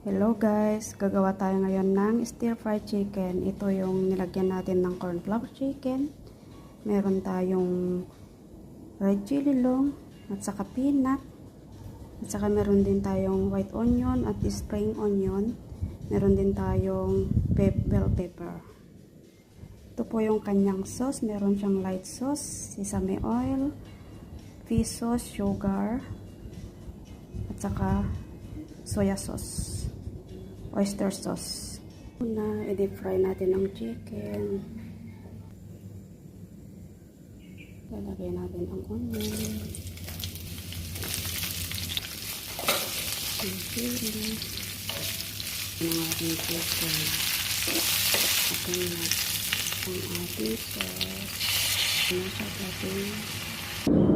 Hello guys, gagawa tayo ngayon ng stir-fried chicken. Ito yung nilagyan natin ng corn flour chicken. Meron tayong red chili long at saka peanut. At saka meron din tayong white onion at spring onion. Meron din tayong bell pepper. Ito po yung kanyang sauce. Meron siyang light sauce, sesame oil, fish sauce, sugar, at saka soya sauce, oyster sauce. Una, i-deep fry natin ang chicken. Lalagay natin ang onion, ang chili, ang ating chicken, at ang ating sauce. Masarap natin.